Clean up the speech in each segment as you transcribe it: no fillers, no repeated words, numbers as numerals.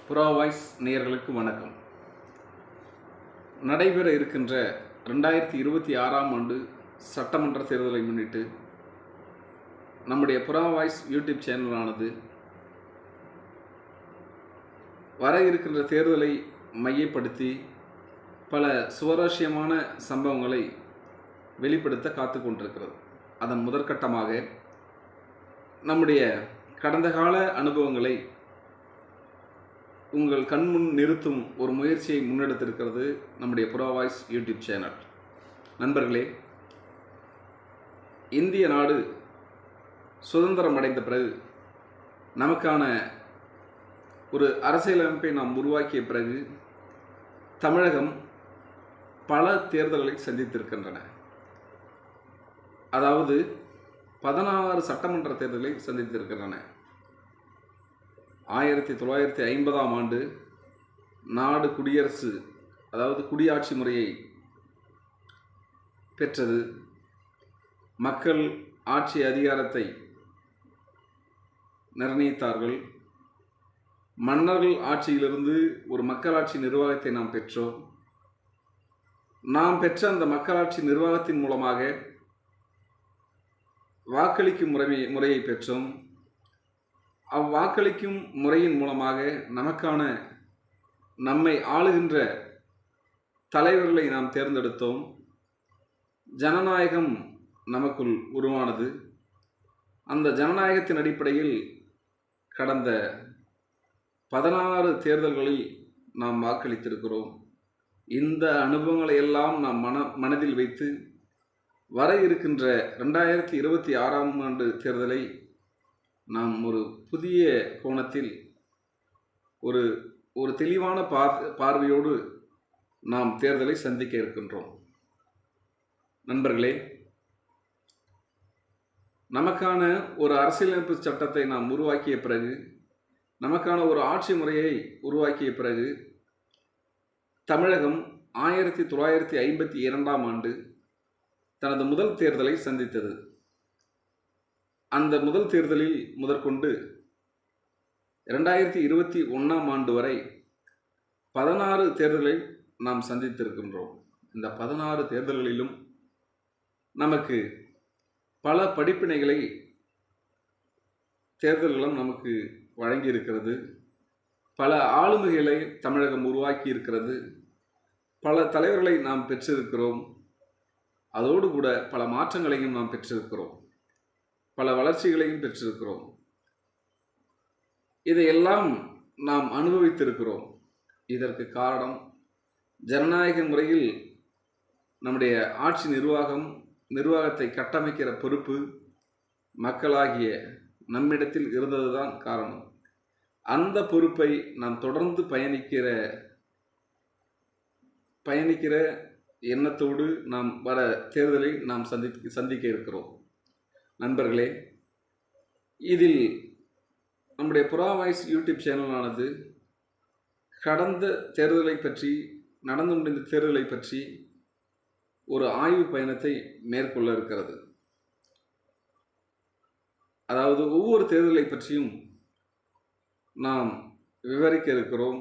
புறா வாய்ஸ் நேயர்களுக்கு வணக்கம். நடைபெற இருக்கின்ற 2026ஆம் ஆண்டு சட்டமன்ற தேர்தலை முன்னிட்டு நம்முடைய புறா வாய்ஸ் யூடியூப் சேனலானது வர இருக்கின்ற தேர்தலை மையப்படுத்தி பல சுவாரஸ்யமான சம்பவங்களை வெளிப்படுத்த காத்து கொண்டிருக்கிறது. அதன் முதற்கட்டமாக நம்முடைய கடந்த கால அனுபவங்களை உங்கள் கண்முன் நிறுத்தும் ஒரு முயற்சியை முன்னெடுத்திருக்கிறது நம்முடைய புறா வாய்ஸ் யூடியூப் சேனல். நண்பர்களே, இந்திய நாடு சுதந்திரம் அடைந்த பிறகு நமக்கான ஒரு அரசியலமைப்பை நாம் உருவாக்கிய பிறகு தமிழகம் பல தேர்தல்களை சந்தித்திருக்கின்றன. அதாவது 16 சட்டமன்ற தேர்தலை சந்தித்திருக்கின்றன. 1950ஆம் ஆண்டு நாடு குடியரசு, அதாவது குடியாட்சி முறையை பெற்றது. மக்கள் ஆட்சி அதிகாரத்தை நிர்ணயித்தார்கள். மன்னர்கள் ஆட்சியிலிருந்து ஒரு மக்களாட்சி நிர்வாகத்தை நாம் பெற்றோம். நாம் பெற்ற அந்த மக்களாட்சி நிர்வாகத்தின் மூலமாக வாக்களிக்கும் முறையை பெற்றோம். அவ்வாக்களிக்கும் முறையின் மூலமாக நம்மை ஆளுகின்ற தலைவர்களை நாம் தேர்ந்தெடுத்தோம். ஜனநாயகம் நமக்குள் உருவானது. அந்த ஜனநாயகத்தின் அடிப்படையில் கடந்த 16 தேர்தல்களில் நாம் வாக்களித்திருக்கிறோம். இந்த அனுபவங்களை எல்லாம் நாம் மனதில் வைத்து வர இருக்கின்ற 2026ஆம் ஆண்டு தேர்தலை நாம் ஒரு புதிய கோணத்தில் ஒரு தெளிவான பார்வையோடு நாம் தேர்தலை சந்திக்க இருக்கின்றோம். நண்பர்களே, நமக்கான ஒரு அரசியலமைப்பு சட்டத்தை நாம் உருவாக்கிய பிறகு, நமக்கான ஒரு ஆட்சி முறையை உருவாக்கிய பிறகு, தமிழகம் 1952ஆம் ஆண்டு தனது முதல் தேர்தலை சந்தித்தது. அந்த முதல் தேர்தலில் முதற்கொண்டு 2021ஆம் ஆண்டு வரை 16 தேர்தலை நாம் சந்தித்திருக்கின்றோம். இந்த 16 தேர்தல்களிலும் நமக்கு பல படிப்பினைகளை தேர்தல்களும் நமக்கு வழங்கியிருக்கிறது. பல ஆளுமைகளை தமிழகம் உருவாக்கி இருக்கிறது. பல தலைவர்களை நாம் பெற்றிருக்கிறோம். அதோடு கூட பல மாற்றங்களையும் நாம் பெற்றிருக்கிறோம். பல வளர்ச்சிகளையும் பெற்றிருக்கிறோம். இதையெல்லாம் நாம் அனுபவித்திருக்கிறோம். இதற்கு காரணம், ஜனநாயக முறையில் நம்முடைய ஆட்சி நிர்வாகத்தை கட்டமைக்கிற பொறுப்பு மக்களாகிய நம்மிடத்தில் இருந்ததுதான் காரணம். அந்த பொறுப்பை நாம் தொடர்ந்து பயணிக்கிற எண்ணத்தோடு நாம் வர தேர்தலை நாம் சந்திக்க இருக்கிறோம். நண்பர்களே, இதில் நம்முடைய புறா வாய்ஸ் யூடியூப் சேனலானது கடந்த தேர்தலை பற்றி, நடந்து முடிந்த தேர்தலை பற்றி ஒரு ஆய்வு பயணத்தை மேற்கொள்ள இருக்கிறது. அதாவது ஒவ்வொரு தேர்தலை பற்றியும் நாம் விவரிக்க இருக்கிறோம்.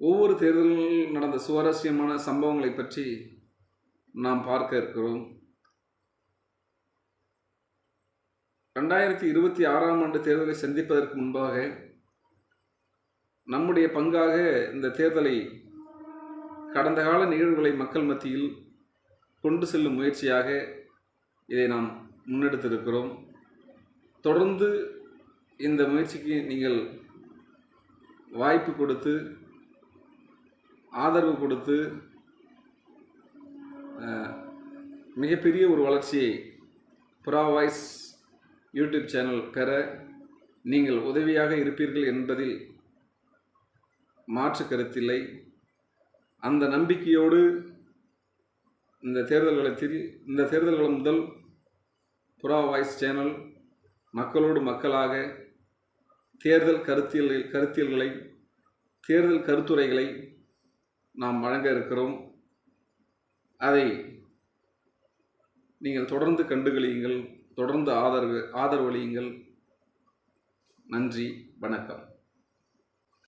ஒவ்வொரு தேர்தலில் நடந்த சுவாரஸ்யமான சம்பவங்களை பற்றி நாம் பார்க்க இருக்கிறோம். 2026ஆம் ஆண்டு தேர்தலை சந்திப்பதற்கு முன்பாக நம்முடைய பங்காக இந்த தேர்தலை, கடந்த கால நிகழ்வுகளை மக்கள் மத்தியில் கொண்டு செல்லும் முயற்சியாக இதை நாம் முன்னெடுத்திருக்கிறோம். தொடர்ந்து இந்த முயற்சிக்கு நீங்கள் வாய்ப்பு கொடுத்து, ஆதரவு கொடுத்து மிகப்பெரிய ஒரு வளர்ச்சியை புறா வாய்ஸ் யூடியூப் சேனல் பெற நீங்கள் உதவியாக இருப்பீர்கள் என்பதில் மாற்று கருத்தில்லை. அந்த நம்பிக்கையோடு இந்த தேர்தல்கள் முதல் புறா வாய்ஸ் சேனல் மக்களோடு மக்களாக தேர்தல் கருத்தியல்களை, தேர்தல் கருத்துரைகளை நாம் வழங்க இருக்கிறோம். அதை நீங்கள் தொடர்ந்து கண்டுகளியுங்கள், தொடர்ந்து ஆதரவளியுங்கள். நன்றி, வணக்கம்.